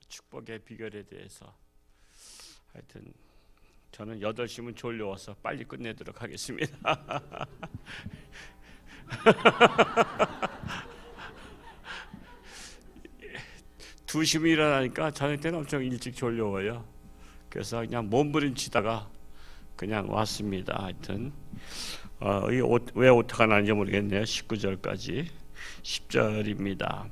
축복의 비결에 대해서 하여튼 저는 8시면 졸려워서 빨리 끝내도록 하겠습니다. 2시면 일어나니까 저녁 때는 엄청 일찍 졸려워요. 그래서 그냥 몸부림치다가 그냥 왔습니다. 하여튼 왜 오타가 나는지 모르겠네요. 19절까지 10절입니다.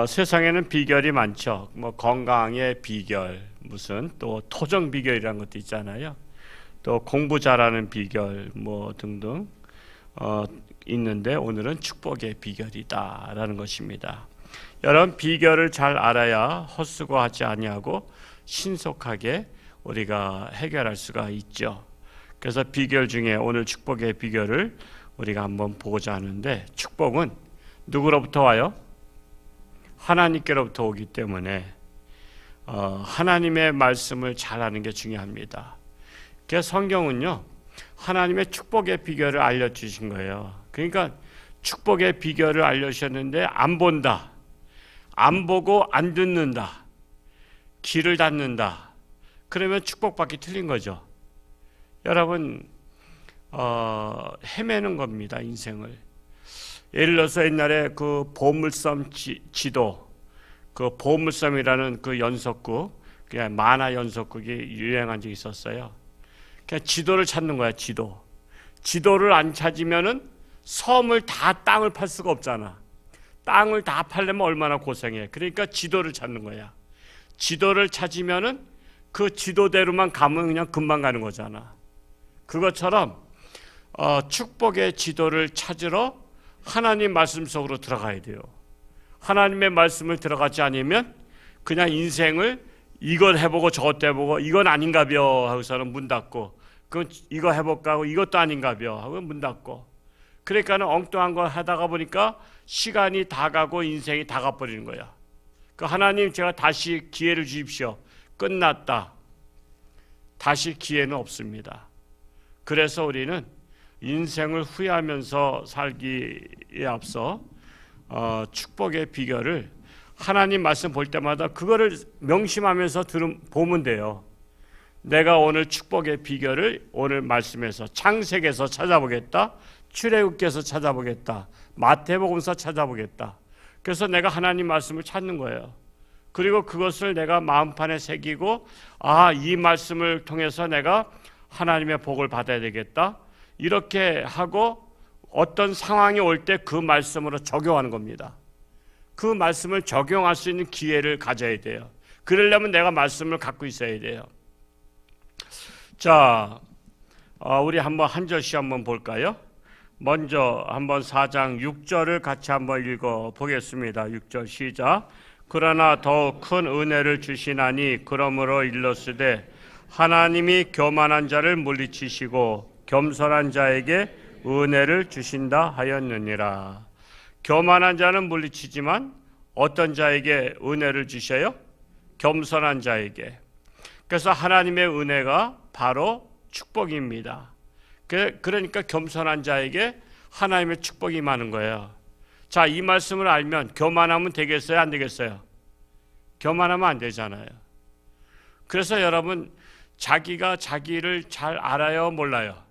세상에는 비결이 많죠. 뭐 건강의 비결, 무슨 또 토정 비결이라는 것도 있잖아요. 또 공부 잘하는 비결 뭐 등등 있는데 오늘은 축복의 비결이다라는 것입니다. 여러분, 비결을 잘 알아야 헛수고하지 아니하고 신속하게 우리가 해결할 수가 있죠. 그래서 비결 중에 오늘 축복의 비결을 우리가 한번 보고자 하는데, 축복은 누구로부터 와요? 하나님께로부터 오기 때문에 하나님의 말씀을 잘 아는 게 중요합니다. 그래서 성경은요, 하나님의 축복의 비결을 알려주신 거예요. 그러니까 축복의 비결을 알려주셨는데 안 본다, 안 보고 안 듣는다, 귀를 닫는다, 그러면 축복받기 틀린 거죠. 여러분, 헤매는 겁니다, 인생을. 예를 들어서 옛날에 그 보물섬 지도, 그 보물섬이라는 그 연속극, 그냥 만화 연속극이 유행한 적이 있었어요. 그냥 지도를 찾는 거야, 지도. 지도를 안 찾으면은 섬을 다 땅을 팔 수가 없잖아. 땅을 다 팔려면 얼마나 고생해. 그러니까 지도를 찾는 거야. 지도를 찾으면은 그 지도대로만 가면 그냥 금방 가는 거잖아. 그것처럼 축복의 지도를 찾으러 하나님 말씀 속으로 들어가야 돼요. 하나님의 말씀을 들어가지 않으면 그냥 인생을 이걸 해보고 저것 해보고 이건 아닌가벼 하고서는 문 닫고, 그건 이거 해볼까 하고 이것도 아닌가벼 하고 문 닫고, 그러니까는 엉뚱한 거 하다가 보니까 시간이 다 가고 인생이 다 가버리는 거야. 그 하나님, 제가 다시 기회를 주십시오. 끝났다. 다시 기회는 없습니다. 그래서 우리는 인생을 후회하면서 살기에 앞서 축복의 비결을 하나님 말씀 볼 때마다 그거를 명심하면서 보면 돼요. 내가 오늘 축복의 비결을 오늘 말씀에서 창세기에서 찾아보겠다, 출애굽기에서 찾아보겠다, 마태복음서 찾아보겠다. 그래서 내가 하나님 말씀을 찾는 거예요. 그리고 그것을 내가 마음판에 새기고, 이 말씀을 통해서 내가 하나님의 복을 받아야 되겠다, 이렇게 하고 어떤 상황이 올 때 그 말씀으로 적용하는 겁니다. 그 말씀을 적용할 수 있는 기회를 가져야 돼요. 그러려면 내가 말씀을 갖고 있어야 돼요. 자, 우리 한번 한 절씩 한번 볼까요? 먼저 한번 4장 6절을 같이 한번 읽어 보겠습니다. 6절 시작. 그러나 더욱 큰 은혜를 주시나니 그러므로 일렀으되 하나님이 교만한 자를 물리치시고 겸손한 자에게 은혜를 주신다 하였느니라. 교만한 자는 물리치지만 어떤 자에게 은혜를 주셔요? 겸손한 자에게. 그래서 하나님의 은혜가 바로 축복입니다. 그러니까 겸손한 자에게 하나님의 축복이 많은 거예요. 자, 이 말씀을 알면 교만하면 되겠어요? 안 되겠어요? 교만하면 안 되잖아요. 그래서 여러분, 자기가 자기를 잘 알아요, 몰라요?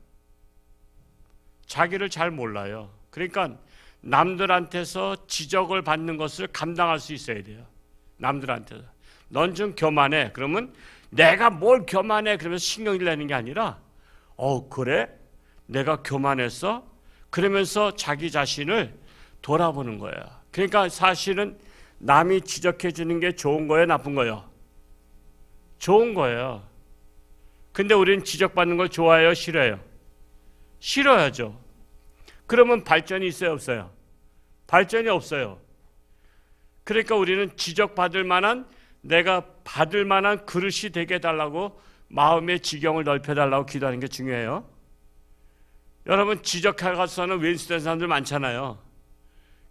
자기를 잘 몰라요. 그러니까 남들한테서 지적을 받는 것을 감당할 수 있어야 돼요. 남들한테서 넌 좀 교만해. 그러면 내가 뭘 교만해? 그러면서 신경을 내는 게 아니라 그래? 내가 교만했어? 그러면서 자기 자신을 돌아보는 거예요. 그러니까 사실은 남이 지적해 주는 게 좋은 거예요, 나쁜 거예요? 좋은 거예요. 근데 우리는 지적받는 걸 좋아해요, 싫어해요? 싫어야죠. 그러면 발전이 있어요, 없어요? 발전이 없어요. 그러니까 우리는 지적받을 만한, 내가 받을 만한 그릇이 되게 해달라고, 마음의 지경을 넓혀달라고 기도하는 게 중요해요. 여러분, 지적하고서는 왼수된 사람들 많잖아요.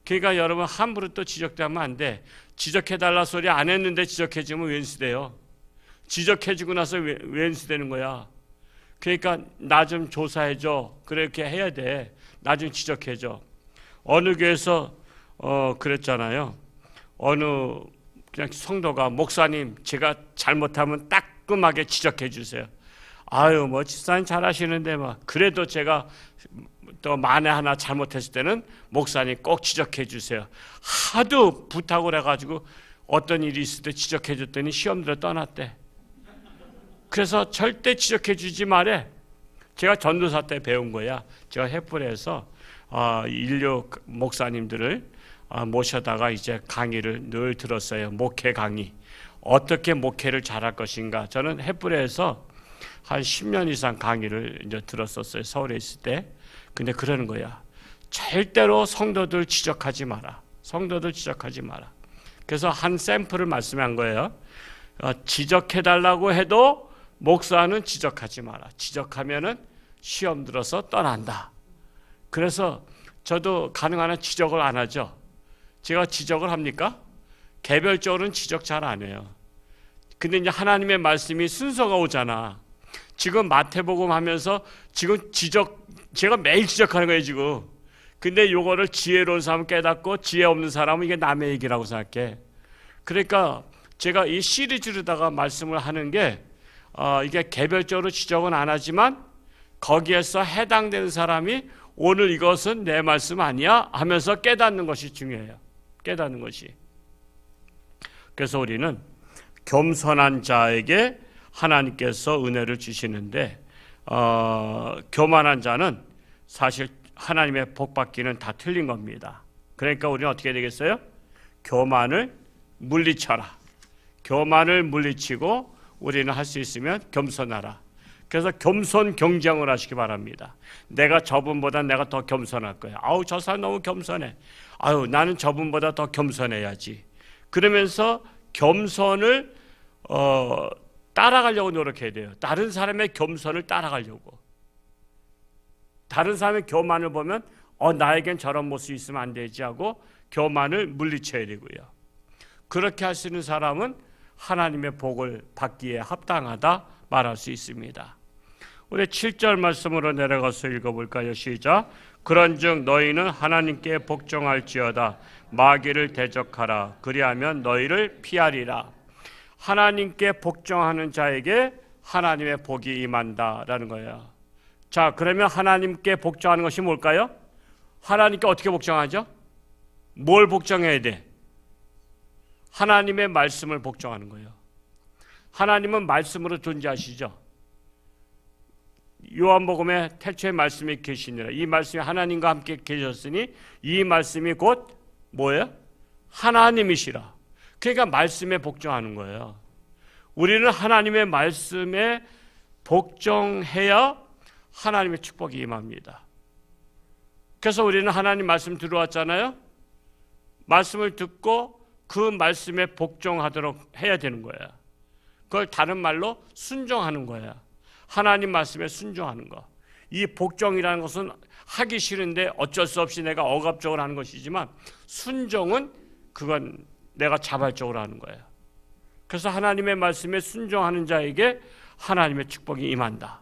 그러니까 여러분, 함부로 또 지적하면 안 돼. 지적해달라 소리 안 했는데 지적해주면 왼수돼요. 지적해주고 나서 왼수되는 거야. 그러니까 나 좀 조사해줘. 그렇게 해야 돼. 나 좀 지적해줘. 어느 교회에서 그랬잖아요. 어느 그냥 성도가 목사님 제가 잘못하면 따끔하게 지적해 주세요. 아유 뭐 집사님 잘하시는데 막 그래도 제가 또 만에 하나 잘못했을 때는 목사님 꼭 지적해 주세요. 하도 부탁을 해가지고 어떤 일이 있을 때 지적해 줬더니 시험 들어 떠났대. 그래서 절대 지적해 주지 말래. 제가 전도사 때 배운 거야. 제가 햇불에서 인류 목사님들을 모셔다가 이제 강의를 늘 들었어요. 목회 강의. 어떻게 목회를 잘할 것인가. 저는 햇불에서 한 10년 이상 강의를 이제 들었었어요. 서울에 있을 때. 근데 그러는 거야. 절대로 성도들 지적하지 마라. 성도들 지적하지 마라. 그래서 한 샘플을 말씀한 거예요. 지적해달라고 해도 목사는 지적하지 마라. 지적하면은 시험 들어서 떠난다. 그래서 저도 가능한 한 지적을 안 하죠. 제가 지적을 합니까? 개별적으로는 지적 잘 안 해요. 근데 이제 하나님의 말씀이 순서가 오잖아. 지금 마태복음 하면서 지금 제가 매일 지적하는 거예요, 지금. 근데 요거를 지혜로운 사람은 깨닫고 지혜 없는 사람은 이게 남의 얘기라고 생각해. 그러니까 제가 이 시리즈로다가 말씀을 하는 게 이게 개별적으로 지적은 안 하지만 거기에서 해당되는 사람이 오늘 이것은 내 말씀 아니야 하면서 깨닫는 것이 중요해요. 깨닫는 것이. 그래서 우리는 겸손한 자에게 하나님께서 은혜를 주시는데 교만한 자는 사실 하나님의 복 받기는 다 틀린 겁니다. 그러니까 우리는 어떻게 되겠어요? 교만을 물리쳐라. 교만을 물리치고 우리는 할 수 있으면 겸손하라. 그래서 겸손 경쟁을 하시기 바랍니다. 내가 저분보다 내가 더 겸손할 거야. 아우 저 사람 너무 겸손해. 아유 나는 저분보다 더 겸손해야지. 그러면서 겸손을 따라가려고 노력해야 돼요. 다른 사람의 겸손을 따라가려고. 다른 사람의 교만을 보면 나에겐 저런 모습이 있으면 안 되지 하고 교만을 물리쳐야 되고요. 그렇게 할 수 있는 사람은 하나님의 복을 받기에 합당하다 말할 수 있습니다. 우리 7절 말씀으로 내려가서 읽어볼까요? 시작. 그런즉 너희는 하나님께 복종할지어다. 마귀를 대적하라. 그리하면 너희를 피하리라. 하나님께 복종하는 자에게 하나님의 복이 임한다라는 거예요. 자, 그러면 하나님께 복종하는 것이 뭘까요? 하나님께 어떻게 복종하죠? 뭘 복종해야 돼? 하나님의 말씀을 복종하는 거예요. 하나님은 말씀으로 존재하시죠. 요한복음에 태초에 말씀이 계시니라. 이 말씀이 하나님과 함께 계셨으니 이 말씀이 곧 뭐예요? 하나님이시라. 그러니까 말씀에 복종하는 거예요. 우리는 하나님의 말씀에 복종해야 하나님의 축복이 임합니다. 그래서 우리는 하나님 말씀 들어왔잖아요. 말씀을 듣고 그 말씀에 복종하도록 해야 되는 거예요. 그걸 다른 말로 순종하는 거예요. 하나님 말씀에 순종하는 거. 이 복종이라는 것은 하기 싫은데 어쩔 수 없이 내가 억압적으로 하는 것이지만 순종은 그건 내가 자발적으로 하는 거예요. 그래서 하나님의 말씀에 순종하는 자에게 하나님의 축복이 임한다.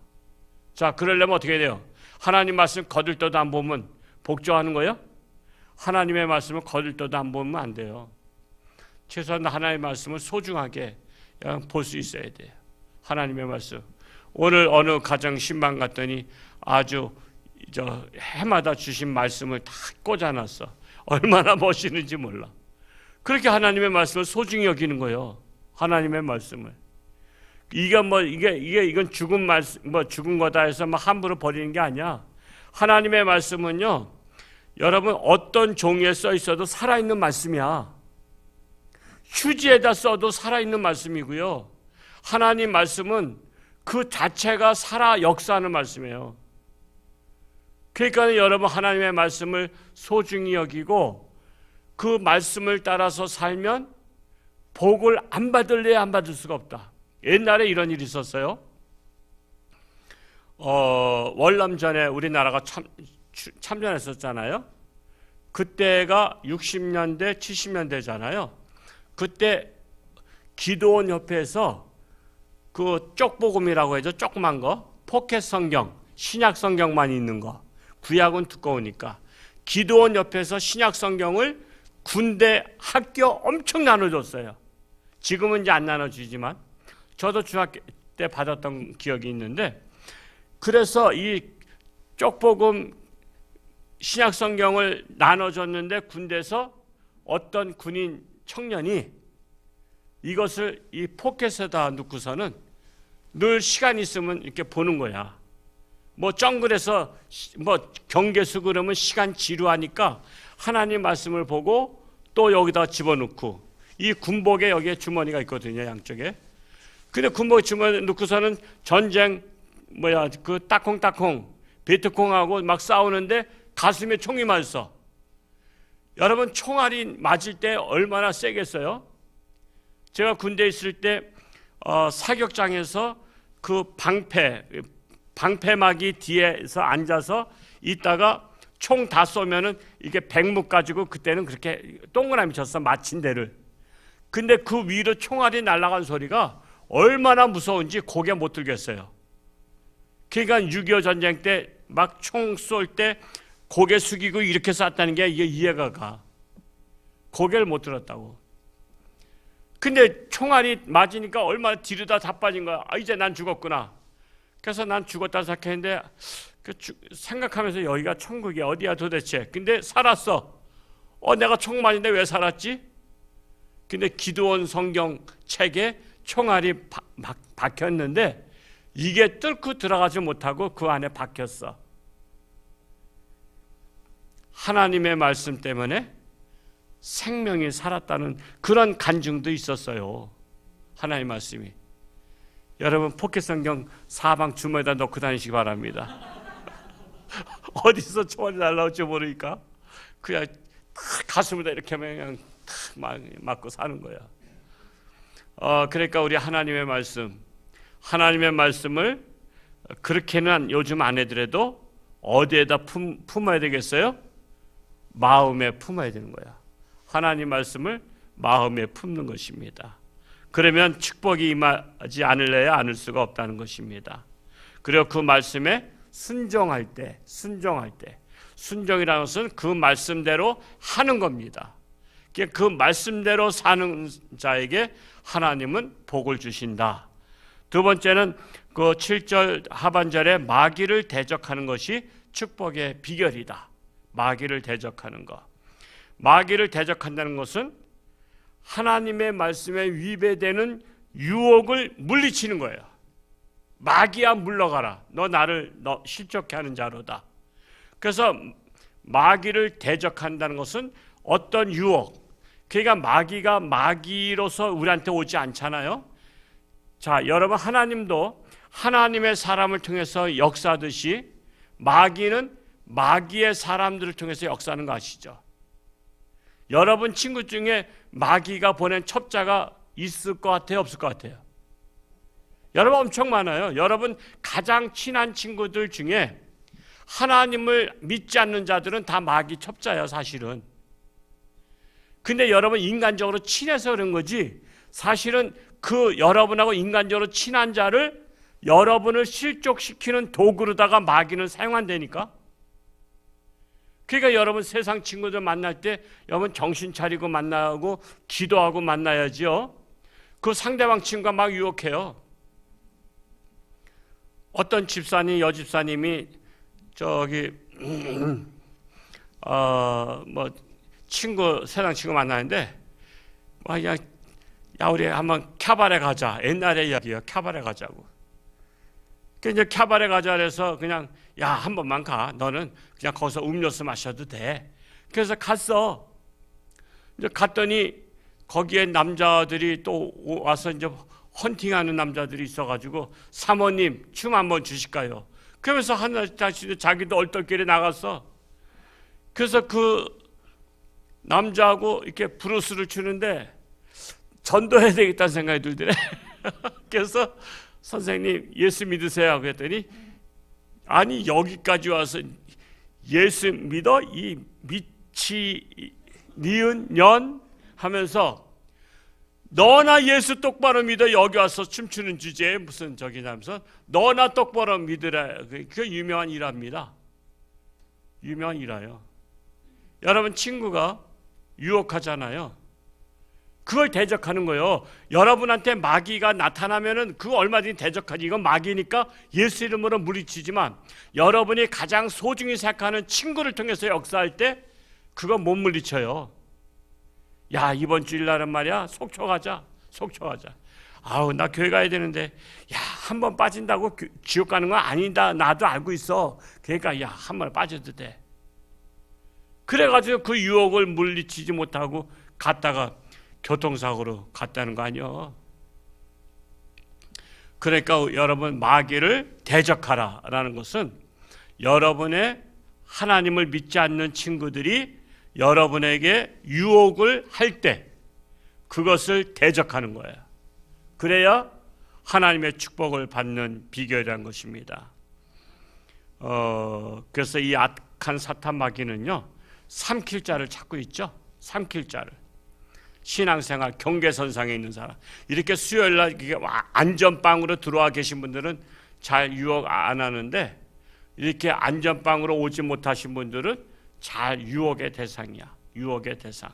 자, 그러려면 어떻게 돼요? 하나님 말씀 거들떠도 안 보면 복종하는 거예요? 하나님의 말씀을 거들떠도 안 보면 안 돼요. 최소한 하나님의 말씀을 소중하게 볼 수 있어야 돼요. 하나님의 말씀. 오늘 어느 가정 신방 갔더니 아주 해마다 주신 말씀을 다 꽂아놨어. 얼마나 멋있는지 몰라. 그렇게 하나님의 말씀을 소중히 여기는 거예요. 하나님의 말씀을. 이건 죽은 말씀, 죽은 거다 해서 함부로 버리는 게 아니야. 하나님의 말씀은요, 여러분 어떤 종이에 써 있어도 살아있는 말씀이야. 휴지에다 써도 살아있는 말씀이고요. 하나님 말씀은 그 자체가 살아 역사하는 말씀이에요. 그러니까 여러분 하나님의 말씀을 소중히 여기고 그 말씀을 따라서 살면 복을 안 받을래야 안 받을 수가 없다. 옛날에 이런 일이 있었어요. 월남전에 우리나라가 참전했었잖아요. 그때가 60년대, 70년대잖아요. 그때 기도원 협회에서 그 쪽복음이라고 해서 조그만 거, 포켓 성경, 신약 성경만 있는 거, 구약은 두꺼우니까 기도원 옆에서 신약 성경을 군대 학교 엄청 나눠줬어요. 지금은 이제 안 나눠주지만 저도 중학교 때 받았던 기억이 있는데, 그래서 이 쪽복음 신약 성경을 나눠줬는데 군대에서 어떤 군인 청년이 이것을 이 포켓에다 넣고서는 늘 시간 있으면 이렇게 보는 거야. 뭐 정글에서 뭐 경계수 그러면 시간 지루하니까 하나님 말씀을 보고 또 여기다 집어넣고, 이 군복에 여기에 주머니가 있거든요, 양쪽에. 근데 군복 주머니 넣고서는 전쟁 그 따콩따콩 베트콩하고 막 싸우는데 가슴에 총이 맞았어. 여러분, 총알이 맞을 때 얼마나 세겠어요? 제가 군대에 있을 때 사격장에서 그 방패막이 뒤에서 앉아서 있다가 총 다 쏘면은 이게 백묵 가지고, 그때는 그렇게 동그라미 쳤어, 맞힌 데를. 근데 그 위로 총알이 날아간 소리가 얼마나 무서운지 고개 못 들겠어요. 그러니까 6.25 전쟁 때 막 총 쏠 때 고개 숙이고 이렇게 쐈다는 게 이게 이해가 가. 고개를 못 들었다고. 근데 총알이 맞으니까 얼마나 뒤로 다 자빠진 거야. 이제 난 죽었구나. 그래서 난 죽었다 생각했는데, 생각하면서 여기가 천국이 어디야 도대체. 근데 살았어. 내가 총 맞은데 왜 살았지? 근데 기도원 성경책에 총알이 박혔는데 이게 뚫고 들어가지 못하고 그 안에 박혔어. 하나님의 말씀 때문에 생명이 살았다는 그런 간증도 있었어요. 하나님의 말씀이. 여러분, 포켓 성경 사방 주머니에다 넣고 다니시기 바랍니다. 어디서 총알이 날라올지 모르니까 그냥 가슴에다 이렇게 그냥 맞고 사는 거야. 그러니까 우리 하나님의 말씀을 그렇게는 요즘 안 해더라도 어디에다 품어야 되겠어요? 마음에 품어야 되는 거야. 하나님 말씀을 마음에 품는 것입니다. 그러면 축복이 임하지 않을래야 않을 수가 없다는 것입니다. 그리고 그 말씀에 순종할 때, 순종이라는 것은 그 말씀대로 하는 겁니다. 그 말씀대로 사는 자에게 하나님은 복을 주신다. 두 번째는 그 7절 하반절에 마귀를 대적하는 것이 축복의 비결이다. 마귀를 대적하는 것. 마귀를 대적한다는 것은 하나님의 말씀에 위배되는 유혹을 물리치는 거예요. 마귀야 물러가라. 너 나를 실족케 하는 자로다. 그래서 마귀를 대적한다는 것은 어떤 유혹, 그러니까 마귀가 마귀로서 우리한테 오지 않잖아요. 자, 여러분, 하나님도 하나님의 사람을 통해서 역사하듯이 마귀는 마귀의 사람들을 통해서 역사하는 거 아시죠? 여러분 친구 중에 마귀가 보낸 첩자가 있을 것 같아요? 없을 것 같아요? 여러분 엄청 많아요. 여러분 가장 친한 친구들 중에 하나님을 믿지 않는 자들은 다 마귀 첩자예요, 사실은. 근데 여러분 인간적으로 친해서 그런 거지, 사실은 그 여러분하고 인간적으로 친한 자를 여러분을 실족시키는 도구로다가 마귀는 사용한다니까. 그러니까 여러분 세상 친구들 만날 때 여러분 정신 차리고 만나고 기도하고 만나야죠. 그 상대방 친구가 막 유혹해요. 어떤 집사님, 여집사님이 세상 친구 만나는데 그냥 야 우리 한번 캬바레 가자. 옛날의 이야기예요. 캬바레 가자고. 이제 캬바레 가자 그래서 그냥 야 한 번만 가. 너는 그냥 거기서 음료수 마셔도 돼. 그래서 갔어. 이제 갔더니 거기에 남자들이 또 와서 이제 헌팅하는 남자들이 있어가지고 사모님 춤 한번 주실까요? 그러면서 자기도 얼떨결에 나갔어. 그래서 그 남자하고 이렇게 브루스를 추는데 전도해야 되겠다는 생각이 들더래. 그래서 선생님 예수 믿으세요 그랬더니 아니 여기까지 와서 예수 믿어? 이 미치 니은 년 하면서 너나 예수 똑바로 믿어. 여기 와서 춤추는 주제에 무슨 저기냐면서 너나 똑바로 믿으라. 그 유명한 일화입니다. 유명한 일화요. 여러분 친구가 유혹하잖아요. 그걸 대적하는 거예요. 여러분한테 마귀가 나타나면은 그거 얼마든지 대적하지. 이건 마귀니까 예수 이름으로 물리치지만 여러분이 가장 소중히 생각하는 친구를 통해서 역사할 때 그거 못 물리쳐요. 야, 이번 주일날은 말이야 속초가자. 아우, 나 교회 가야 되는데, 야, 한 번 빠진다고 지옥 가는 건 아니다. 나도 알고 있어. 그러니까 야, 한 번 빠져도 돼. 그래가지고 그 유혹을 물리치지 못하고 갔다가 교통사고로 갔다는 거 아니요. 그러니까 여러분, 마귀를 대적하라라는 것은 여러분의 하나님을 믿지 않는 친구들이 여러분에게 유혹을 할 때 그것을 대적하는 거예요. 그래야 하나님의 축복을 받는 비결이라는 것입니다. 그래서 이 악한 사탄 마귀는요, 삼킬 자를 찾고 있죠. 삼킬 자를. 신앙생활 경계선상에 있는 사람, 이렇게 수요일날 안전빵으로 들어와 계신 분들은 잘 유혹 안 하는데, 이렇게 안전빵으로 오지 못하신 분들은 잘 유혹의 대상이야. 유혹의 대상.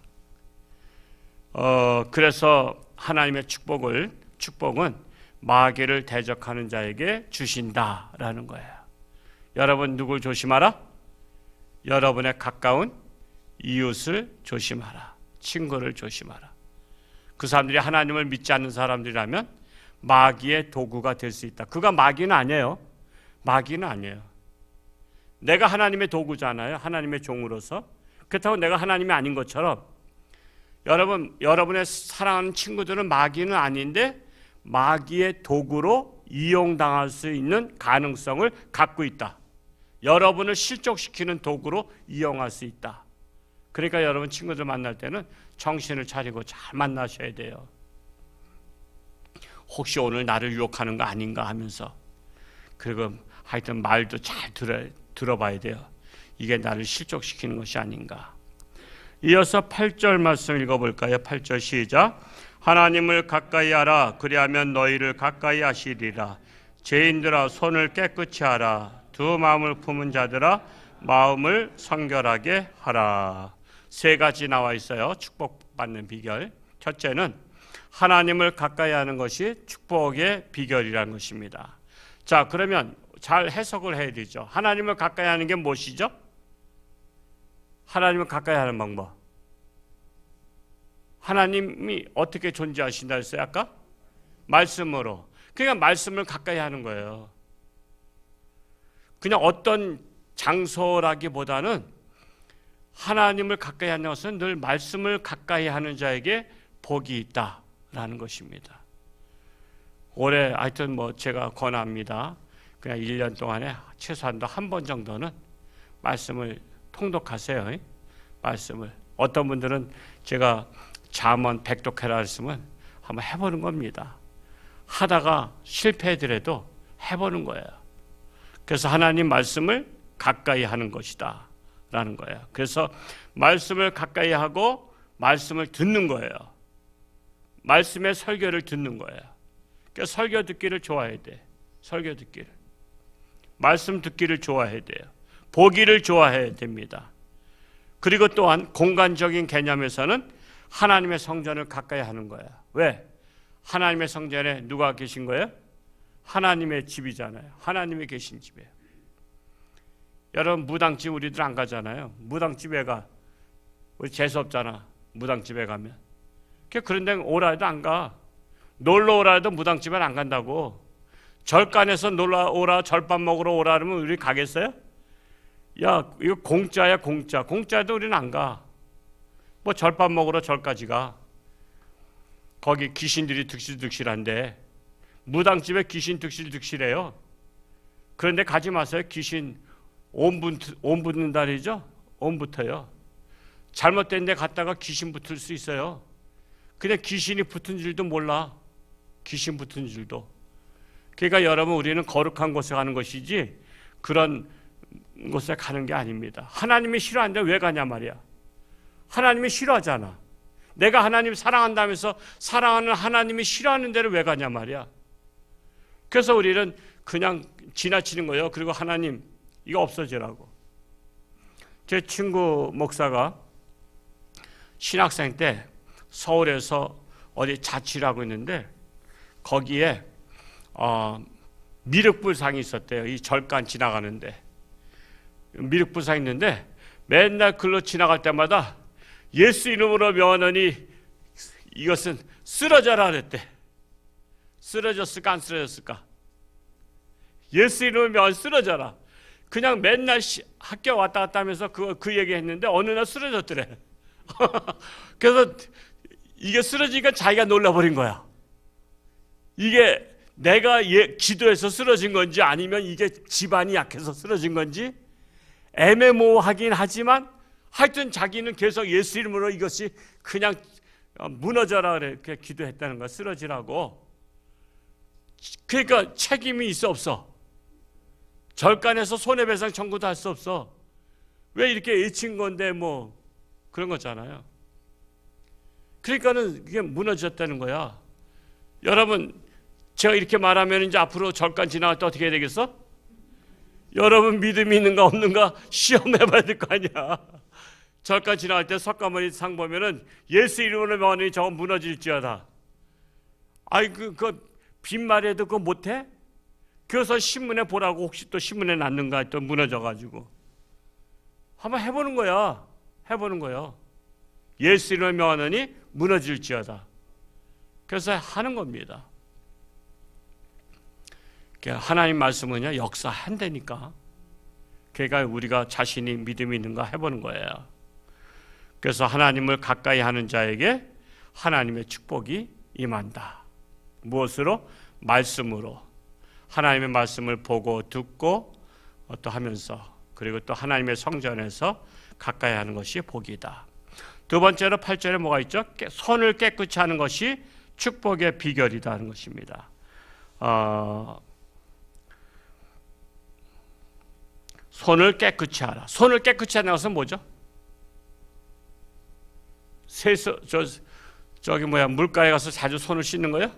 그래서 하나님의 축복은 마귀를 대적하는 자에게 주신다라는 거예요. 여러분, 누굴 조심하라? 여러분의 가까운 이웃을 조심하라. 친구를 조심하라. 그 사람들이 하나님을 믿지 않는 사람들이라면 마귀의 도구가 될 수 있다. 그가 마귀는 아니에요. 마귀는 아니에요. 내가 하나님의 도구잖아요. 하나님의 종으로서. 그렇다고 내가 하나님이 아닌 것처럼 여러분의 사랑하는 친구들은 마귀는 아닌데 마귀의 도구로 이용당할 수 있는 가능성을 갖고 있다. 여러분을 실족시키는 도구로 이용할 수 있다. 그러니까 여러분 친구들 만날 때는 정신을 차리고 잘 만나셔야 돼요. 혹시 오늘 나를 유혹하는 거 아닌가 하면서, 그리고 하여튼 말도 잘 들어봐야 돼요. 이게 나를 실족시키는 것이 아닌가. 이어서 8절 말씀 읽어볼까요? 8절 시작. 하나님을 가까이 하라. 그리하면 너희를 가까이 하시리라. 죄인들아, 손을 깨끗이 하라. 두 마음을 품은 자들아, 마음을 성결하게 하라. 세 가지 나와 있어요. 축복받는 비결. 첫째는 하나님을 가까이 하는 것이 축복의 비결이라는 것입니다. 자, 그러면 잘 해석을 해야 되죠. 하나님을 가까이 하는 게 무엇이죠? 하나님을 가까이 하는 방법. 하나님이 어떻게 존재하신다 했어요? 아까? 말씀으로. 그러니까 말씀을 가까이 하는 거예요. 그냥 어떤 장소라기보다는 하나님을 가까이 하는 것은 늘 말씀을 가까이 하는 자에게 복이 있다라는 것입니다. 올해 하여튼 제가 권합니다. 그냥 1년 동안에 최소한도 한 번 정도는 말씀을 통독하세요. 말씀을. 어떤 분들은 제가 잠언 백독해라 했으면 한번 해보는 겁니다. 하다가 실패하더라도 해보는 거예요. 그래서 하나님 말씀을 가까이 하는 것이다 라는 거예요. 그래서 말씀을 가까이 하고 말씀을 듣는 거예요. 말씀의 설교를 듣는 거예요. 그러니까 설교 듣기를 좋아해야 돼. 설교 듣기를. 말씀 듣기를 좋아해야 돼요. 보기를 좋아해야 됩니다. 그리고 또한 공간적인 개념에서는 하나님의 성전을 가까이 하는 거예요. 왜? 하나님의 성전에 누가 계신 거예요? 하나님의 집이잖아요. 하나님이 계신 집이에요. 여러분, 무당집 우리들 안 가잖아요. 무당집에 가. 우리 재수 없잖아. 무당집에 가면. 그런 데 오라 해도 안 가. 놀러 오라 해도 무당집엔 안 간다고. 절간에서 놀러 오라, 절밥 먹으러 오라 하면 우리 가겠어요? 야, 이거 공짜야, 공짜. 공짜도 우리는 안 가. 절밥 먹으러 절까지 가. 거기 귀신들이 득실득실한데, 무당집에 귀신 득실득실해요. 그런데 가지 마세요. 귀신 온 붙는다리죠? 온 붙어요. 잘못된 데 갔다가 귀신 붙을 수 있어요. 근데 귀신이 붙은 줄도 몰라. 귀신 붙은 줄도. 그러니까 여러분, 우리는 거룩한 곳에 가는 것이지 그런 곳에 가는 게 아닙니다. 하나님이 싫어하는데 왜 가냐 말이야. 하나님이 싫어하잖아. 내가 하나님 사랑한다면서 사랑하는 하나님이 싫어하는 데를 왜 가냐 말이야. 그래서 우리는 그냥 지나치는 거예요. 그리고 하나님 이거 없어지라고. 제 친구 목사가 신학생 때 서울에서 어디 자취를 하고 있는데 거기에 미륵불상이 있었대요. 이 절간 지나가는데 미륵불상이 있는데 맨날 글로 지나갈 때마다 예수 이름으로 명하노니 이것은 쓰러져라 그랬대. 쓰러졌을까 안 쓰러졌을까? 예수 이름으로 명하니 쓰러져라. 그냥 맨날 학교 왔다 갔다 하면서 그 얘기 했는데 어느 날 쓰러졌더래. 그래서 이게 쓰러지니까 자기가 놀라버린 거야. 이게 내가 기도해서 쓰러진 건지 아니면 이게 집안이 약해서 쓰러진 건지 애매모호하긴 하지만 하여튼 자기는 계속 예수 이름으로 이것이 그냥 무너져라 이렇게 기도했다는 거야. 쓰러지라고. 그러니까 책임이 있어 없어? 절간에서 손해배상 청구도 할 수 없어. 왜 이렇게 애친 건데 뭐 그런 거잖아요. 그러니까는 이게 무너졌다는 거야. 여러분 제가 이렇게 말하면 이제 앞으로 절간 지나갈 때 어떻게 해야 되겠어? 여러분 믿음이 있는가 없는가 시험해봐야 될 거 아니야. 절간 지나갈 때 석가모니 상 보면은 예수 이름으로 명하니 저거 무너질지어다. 아이 그 빈말에도 그거 못해? 그래서 신문에 보라고 혹시 또 신문에 났는가 또 무너져가지고 한번 해보는 거야. 해보는 거예요. 예수 이름으로 명하니 무너질지어다. 그래서 하는 겁니다. 하나님 말씀은요 역사한다니까. 그러니까 우리가 자신이 믿음이 있는가 해보는 거예요. 그래서 하나님을 가까이 하는 자에게 하나님의 축복이 임한다. 무엇으로? 말씀으로. 하나님의 말씀을 보고 듣고 또 하면서 그리고 또 하나님의 성전에서 가까이 하는 것이 복이다. 두 번째로 8절에 뭐가 있죠? 손을 깨끗이 하는 것이 축복의 비결이다 하는 것입니다. 손을 깨끗이 하라. 손을 깨끗이 하는 것은 뭐죠? 물가에 가서 자주 손을 씻는 거예요?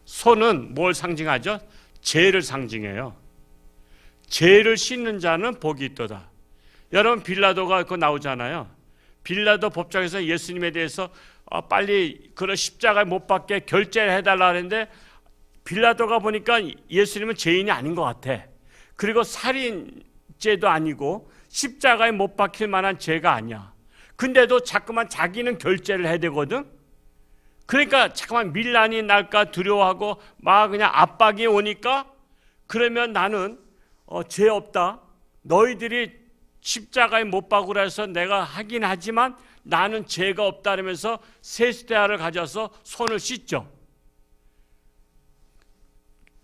손은 뭘 상징하죠? 죄를 상징해요. 죄를 씻는 자는 복이 있도다. 여러분 빌라도가 그거 나오잖아요. 빌라도 법정에서 예수님에 대해서 빨리 그런 십자가에 못 박게 결제를 해달라 하는데 빌라도가 보니까 예수님은 죄인이 아닌 것 같아. 그리고 살인죄도 아니고 십자가에 못 박힐 만한 죄가 아니야. 근데도 자꾸만 자기는 결제를 해야 되거든. 그러니까 자꾸만 밀란이 날까 두려워하고 막 그냥 압박이 오니까 그러면 나는 죄 없다. 너희들이 십자가에 못 박으라 해서 내가 하긴 하지만 나는 죄가 없다 그러면서 세수대야를 가져서 손을 씻죠.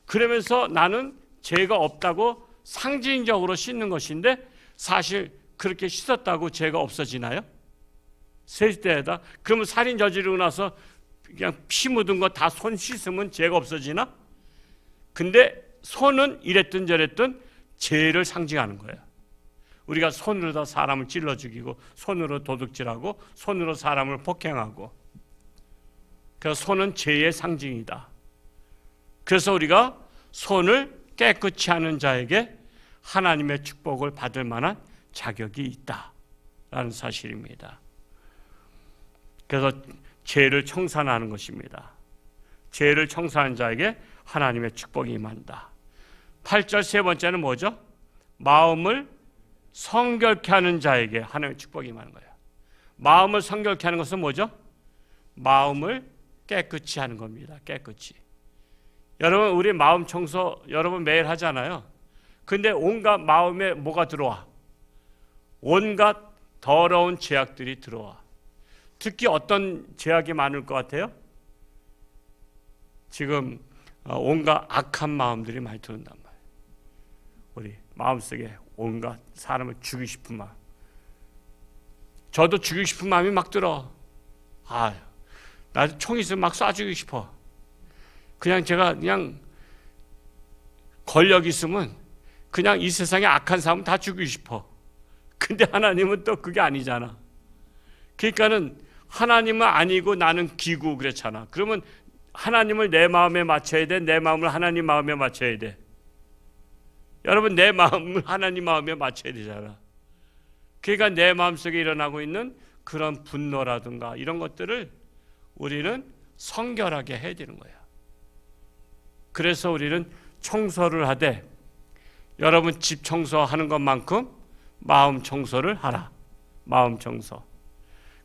그러면서 나는 죄가 없다고 상징적으로 씻는 것인데 사실 그렇게 씻었다고 죄가 없어지나요? 세수대에다. 그러면 살인 저지르고 나서 그냥 피 묻은 거 다 손 씻으면 죄가 없어지나? 근데 손은 이랬든 저랬든 죄를 상징하는 거예요. 우리가 손으로 다 사람을 찔러 죽이고 손으로 도둑질하고 손으로 사람을 폭행하고 그래서 손은 죄의 상징이다. 그래서 우리가 손을 깨끗이 하는 자에게 하나님의 축복을 받을 만한 자격이 있다라는 사실입니다. 그래서 죄를 청산하는 것입니다. 죄를 청산하는 자에게 하나님의 축복이 임한다. 8절 세 번째는 뭐죠? 마음을 성결케 하는 자에게 하나님의 축복이 임하는 거예요. 마음을 성결케 하는 것은 뭐죠? 마음을 깨끗이 하는 겁니다. 깨끗이. 여러분 우리 마음 청소 여러분 매일 하잖아요. 근데 온갖 마음에 뭐가 들어와? 온갖 더러운 죄악들이 들어와. 특히 어떤 죄악이 많을 것 같아요? 지금 온갖 악한 마음들이 많이 들어온단 말이에요. 우리 마음속에 온갖 사람을 죽이고 싶은 마음. 저도 죽이고 싶은 마음이 막 들어. 나 총 있으면 막 쏴주고 싶어. 제가 권력 있으면 그냥 이 세상에 악한 사람 다 죽이고 싶어. 근데 하나님은 또 그게 아니잖아. 그러니까는 하나님은 아니고 나는 기구 그랬잖아. 그러면 하나님을 내 마음에 맞춰야 돼. 내 마음을 하나님 마음에 맞춰야 돼. 여러분 내 마음을 하나님 마음에 맞춰야 되잖아. 그러니까 내 마음속에 일어나고 있는 그런 분노라든가 이런 것들을 우리는 성결하게 해야 되는 거예요. 그래서 우리는 청소를 하되 여러분 집 청소하는 것만큼 마음 청소를 하라. 마음 청소.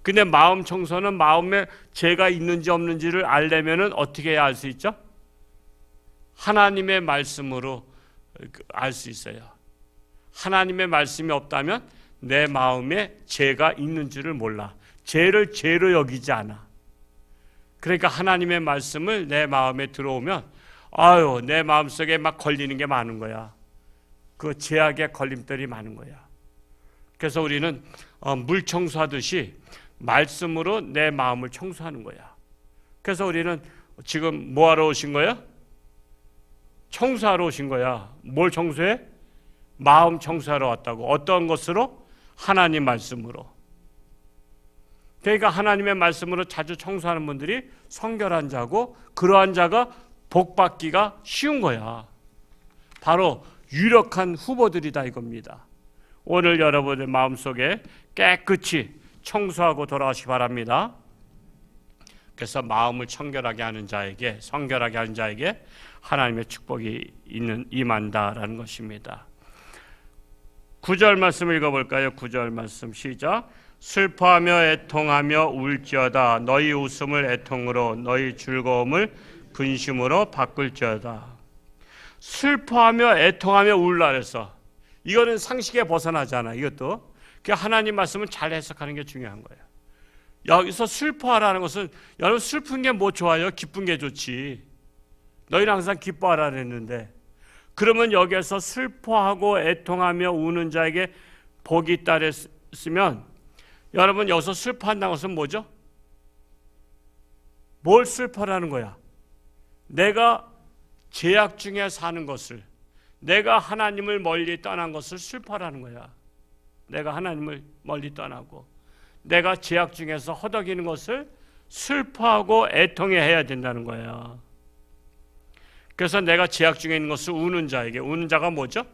근데 마음 청소는 마음에 죄가 있는지 없는지를 알려면은 어떻게 해야 알 수 있죠? 하나님의 말씀으로 알 수 있어요. 하나님의 말씀이 없다면 내 마음에 죄가 있는 줄을 몰라. 죄를 죄로 여기지 않아. 그러니까 하나님의 말씀을 내 마음에 들어오면 내 마음속에 막 걸리는 게 많은 거야. 그 죄악의 걸림돌이 많은 거야. 그래서 우리는 물 청소하듯이 말씀으로 내 마음을 청소하는 거야. 그래서 우리는 지금 뭐 하러 오신 거야? 청소하러 오신 거야. 뭘 청소해? 마음 청소하러 왔다고. 어떤 것으로? 하나님 말씀으로. 그러니까 하나님의 말씀으로 자주 청소하는 분들이 성결한 자고 그러한 자가 복받기가 쉬운 거야. 바로 유력한 후보들이다 이겁니다. 오늘 여러분의 마음속에 깨끗이 청소하고 돌아가시기 바랍니다. 그래서 마음을 청결하게 하는 자에게, 성결하게 하는 자에게 하나님의 축복이 임한다라는 것입니다. 9절 말씀 읽어볼까요? 9절 말씀 시작. 슬퍼하며 애통하며 울지어다. 너희 웃음을 애통으로 너희 즐거움을 근심으로 바꿀지어다. 슬퍼하며 애통하며 울라 그랬어. 이거는 상식에 벗어나잖아. 이것도 하나님 말씀을 잘 해석하는 게 중요한 거예요. 여기서 슬퍼하라는 것은 여러분 슬픈 게 뭐 좋아요? 기쁜 게 좋지. 너희는 항상 기뻐하라 그랬는데 그러면 여기에서 슬퍼하고 애통하며 우는 자에게 복이 있다 그랬으면 여러분 여기서 슬퍼한다는 것은 뭐죠? 뭘 슬퍼라는 거야? 내가 죄악 중에 사는 것을, 내가 하나님을 멀리 떠난 것을 슬퍼라는 거야. 내가 하나님을 멀리 떠나고 내가 죄악 중에서 허덕이는 것을 슬퍼하고 애통해야 된다는 거야. 그래서 내가 죄악 중에 있는 것을 우는 자에게, 우는 자가 뭐죠?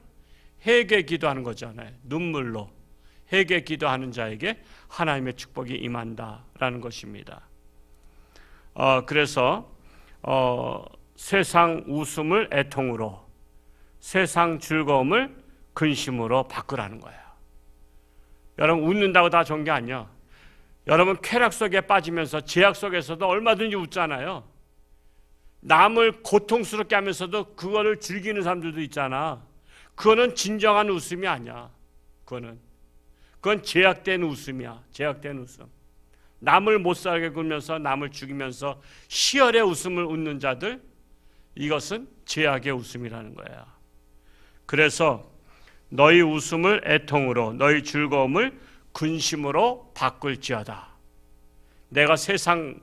회개 기도하는 거잖아요. 눈물로 회개 기도하는 자에게 하나님의 축복이 임한다라는 것입니다. 그래서 세상 웃음을 애통으로, 세상 즐거움을 근심으로 바꾸라는 거예요. 여러분 웃는다고 다 좋은 게 아니야. 여러분 쾌락 속에 빠지면서 죄악 속에서도 얼마든지 웃잖아요. 남을 고통스럽게 하면서도 그거를 즐기는 사람들도 있잖아. 그거는 진정한 웃음이 아니야. 그건 죄악된 웃음이야. 죄악된 웃음. 남을 못 살게 굴면서 남을 죽이면서 희열의 웃음을 웃는 자들, 이것은 죄악의 웃음이라는 거야. 그래서 너희 웃음을 애통으로 너희 즐거움을 근심으로 바꿀지어다. 내가 세상의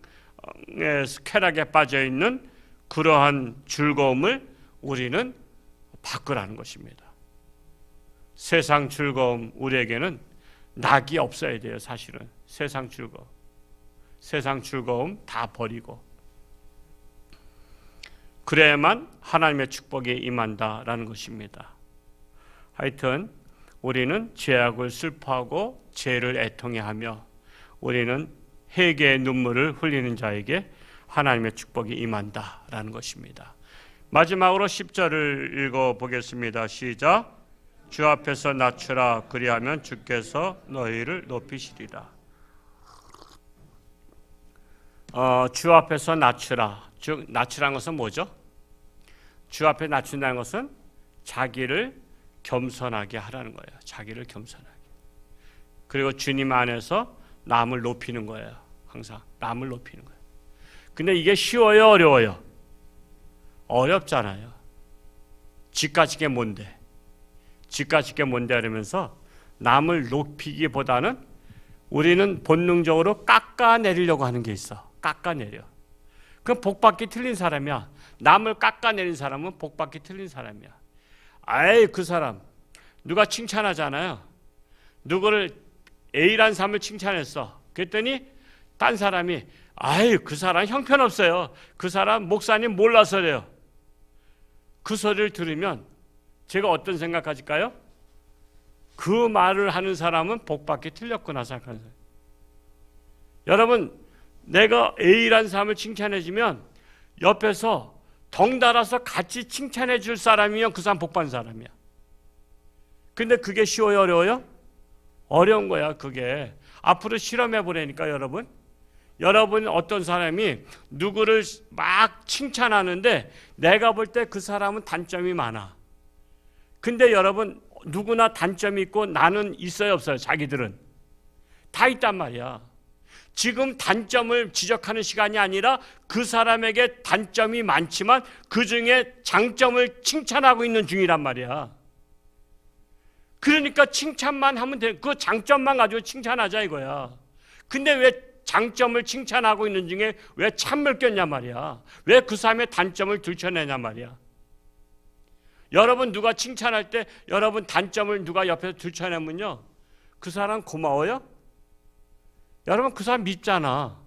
쾌락에 빠져있는 그러한 즐거움을 우리는 바꾸라는 것입니다. 세상 즐거움, 우리에게는 낙이 없어야 돼요. 사실은 세상 즐거움 다 버리고 그래야만 하나님의 축복이 임한다라는 것입니다. 하여튼 우리는 죄악을 슬퍼하고 죄를 애통해하며 우리는 회개의 눈물을 흘리는 자에게 하나님의 축복이 임한다라는 것입니다. 마지막으로 10절을 읽어보겠습니다. 시작. 주 앞에서 낮추라. 그리하면 주께서 너희를 높이시리라. 주 앞에서 낮추라. 즉 낮추라는 것은 뭐죠? 주 앞에 낮춘다는 것은 자기를 겸손하게 하라는 거예요. 자기를 겸손하게. 그리고 주님 안에서 남을 높이는 거예요. 항상 남을 높이는 거예요. 근데 이게 쉬워요, 어려워요? 어렵잖아요. 지가지게 뭔데? 지가지게 뭔데? 이러면서 남을 높이기보다는 우리는 본능적으로 깎아내리려고 하는 게 있어. 깎아내려. 그럼 복받기 틀린 사람이야. 남을 깎아내린 사람은 복받기 틀린 사람이야. 아이 그 사람 누가 칭찬하잖아요. 누구를 A라는 사람을 칭찬했어. 그랬더니 딴 사람이 아이 그 사람 형편없어요. 그 사람 목사님 몰라서 그래요. 그 소리를 들으면 제가 어떤 생각 가질까요? 그 말을 하는 사람은 복받기 틀렸구나 생각하는 거예요. 여러분, 내가 A라는 사람을 칭찬해주면 옆에서 덩달아서 같이 칭찬해 줄 사람이면 그 사람 복 받는 사람이야. 근데 그게 쉬워요, 어려워요? 어려운 거야, 그게. 앞으로 실험해 보라니까, 여러분. 여러분, 어떤 사람이 누구를 막 칭찬하는데 내가 볼 때 그 사람은 단점이 많아. 근데 여러분, 누구나 단점이 있고 나는 있어요, 없어요? 자기들은 다 있단 말이야. 지금 단점을 지적하는 시간이 아니라 그 사람에게 단점이 많지만 그 중에 장점을 칭찬하고 있는 중이란 말이야. 그러니까 칭찬만 하면 돼. 그 장점만 가지고 칭찬하자 이거야. 근데 왜 장점을 칭찬하고 있는 중에 왜 찬물 꼈냐 말이야. 왜 그 사람의 단점을 들춰내냐 말이야. 여러분, 누가 칭찬할 때 여러분 단점을 누가 옆에서 들춰내면요, 그 사람 고마워요? 여러분, 그 사람 밉잖아.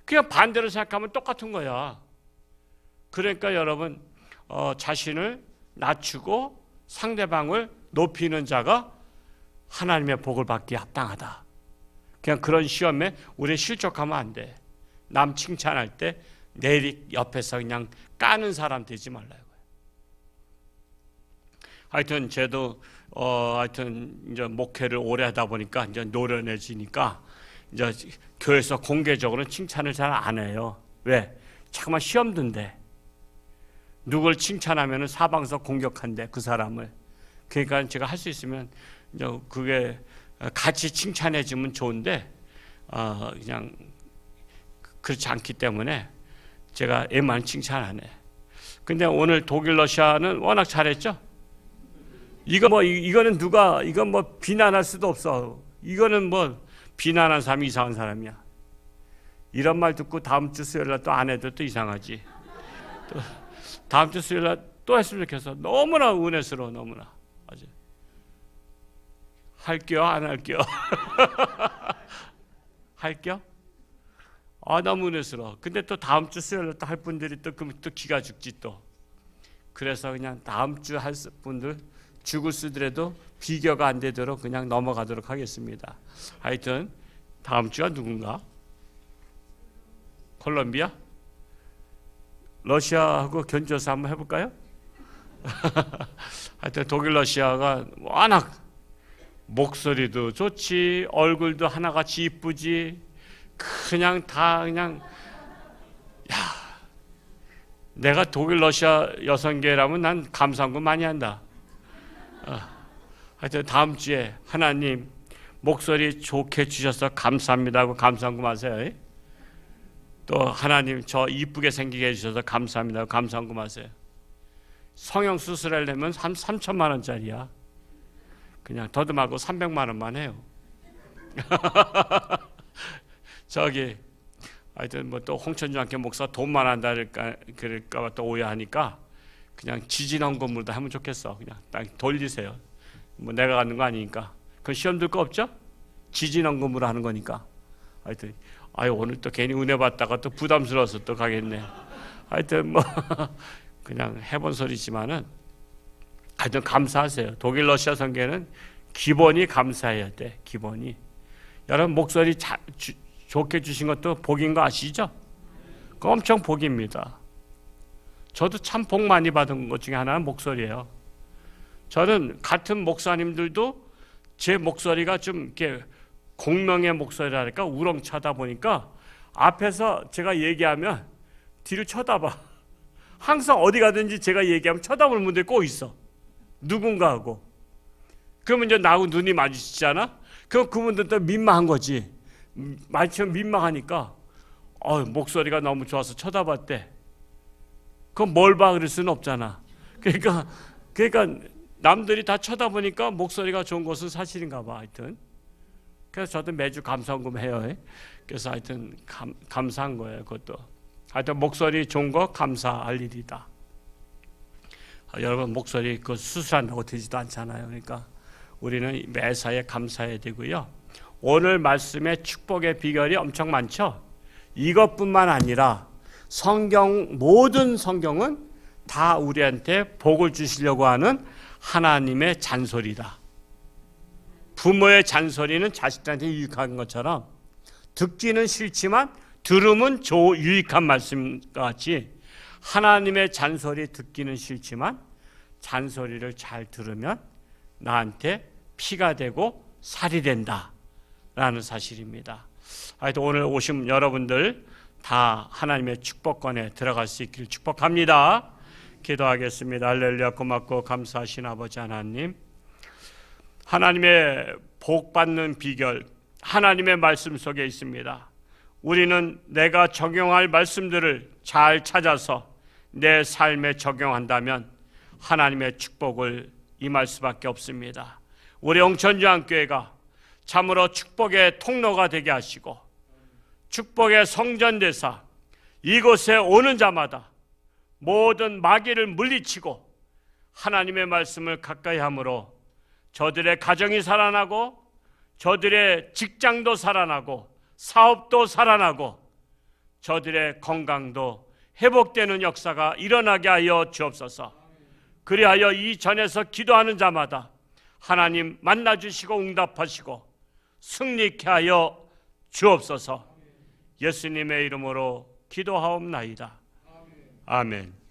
그냥 반대로 생각하면 똑같은 거야. 그러니까 여러분, 자신을 낮추고 상대방을 높이는 자가 하나님의 복을 받기에 합당하다. 그냥 그런 시험에 우리 실족하면 안 돼. 남 칭찬할 때 내리 옆에서 그냥 까는 사람 되지 말라요. 하여튼 저도 하여튼 이제 목회를 오래 하다 보니까 이제 노련해지니까 이제 교회에서 공개적으로 칭찬을 잘 안 해요. 왜? 잠깐만 시험 든대. 누굴 칭찬하면은 사방서 공격한대, 그 사람을. 그러니까 제가 할 수 있으면 이제 그게 같이 칭찬해 주면 좋은데 그냥 그렇지 않기 때문에 제가 애만 칭찬 안 해. 근데 오늘 독일 러시아는 워낙 잘했죠. 이거는 누가 이건 뭐 비난할 수도 없어. 이거는 뭐 비난한 사람이 이상한 사람이야. 이런 말 듣고 다음 주 수요일 날 또 안 해도 또 이상하지. 또 다음 주 수요일 날 또 했으면 좋겠어. 너무나 은혜스러워. 너무나. 맞아. 할게요, 안 할게요? 할게요? 너무 은혜스러워. 근데 또 다음 주 수요일 날 또 할 분들이 또 기가 죽지 또. 그래서 그냥 다음 주 할 분들 죽을 쓰더라도 비교가 안 되도록 그냥 넘어가도록 하겠습니다. 하여튼 다음 주가 누군가? 콜롬비아? 러시아하고 견줘서 한번 해볼까요? 하여튼 독일 러시아가 워낙 목소리도 좋지, 얼굴도 하나같이 이쁘지, 그냥 다 그냥 내가 독일 러시아 여성계라면 난 감상구 많이 한다. 하여튼 다음 주에 하나님 목소리 좋게 주셔서 감사합니다 하고 감상구 하세요. 또 하나님 저 이쁘게 생기게 해주셔서 감사합니다 하고 감상구 하세요. 성형 수술하려면 3천만 원짜리야. 그냥 더듬하고 300만 원만 해요. 저기 하여튼 뭐 또 홍천주 한께 목사 돈만 한다 그럴까 또 오해하니까 그냥 지진헌금으로 하면 좋겠어. 그냥 딱 돌리세요. 뭐 내가 갖는 거 아니니까. 그건 시험 들 거 없죠? 지진헌금으로 하는 거니까. 하여튼 오늘 또 괜히 은혜 받다가 또 부담스러워서 또 가겠네. 하여튼 뭐 그냥 해본 소리지만은 하여튼 감사하세요. 독일 러시아 선교는 기본이 감사해야 돼. 기본이. 여러분 목소리 좋게 주신 것도 복인 거 아시죠? 그거 엄청 복입니다. 저도 참 복 많이 받은 것 중에 하나는 목소리예요. 저는 같은 목사님들도 제 목소리가 좀 이렇게 공명의 목소리랄까 우렁차다 보니까 앞에서 제가 얘기하면 뒤를 쳐다봐. 항상 어디 가든지 제가 얘기하면 쳐다보는 분들이 꼭 있어. 누군가 하고. 그러면 이제 나하고 눈이 마주치잖아? 그럼 그분들도 민망한 거지. 마주치면 민망하니까 목소리가 너무 좋아서 쳐다봤대. 그럼 뭘 봐 그럴 수는 없잖아. 그러니까 남들이 다 쳐다보니까 목소리가 좋은 것은 사실인가 봐. 하여튼 그래서 저도 매주 감사헌금 해요. 그래서 하여튼 감사한 거예요. 그것도 하여튼 목소리 좋은 거 감사할 일이다. 여러분 목소리 그 수술한다고 되지도 않잖아요. 그러니까 우리는 매사에 감사해야 되고요. 오늘 말씀의 축복의 비결이 엄청 많죠. 이것뿐만 아니라 모든 성경은 다 우리한테 복을 주시려고 하는 하나님의 잔소리다. 부모의 잔소리는 자식들한테 유익한 것처럼 듣기는 싫지만 들으면 유익한 말씀과 같이 하나님의 잔소리 듣기는 싫지만 잔소리를 잘 들으면 나한테 피가 되고 살이 된다라는 사실입니다. 하여튼 오늘 오신 여러분들 다 하나님의 축복권에 들어갈 수 있기를 축복합니다. 기도하겠습니다. 할렐루야. 고맙고 감사하신 아버지 하나님, 하나님의 복 받는 비결 하나님의 말씀 속에 있습니다. 우리는 내가 적용할 말씀들을 잘 찾아서 내 삶에 적용한다면 하나님의 축복을 임할 수밖에 없습니다. 우리 영천주한교회가 참으로 축복의 통로가 되게 하시고 축복의 성전대사, 이곳에 오는 자마다 모든 마귀를 물리치고 하나님의 말씀을 가까이 함으로 저들의 가정이 살아나고 저들의 직장도 살아나고 사업도 살아나고 저들의 건강도 회복되는 역사가 일어나게 하여 주옵소서. 그리하여 이 전에서 기도하는 자마다 하나님 만나주시고 응답하시고 승리케 하여 주옵소서. 예수님의 이름으로 기도하옵나이다. 아멘.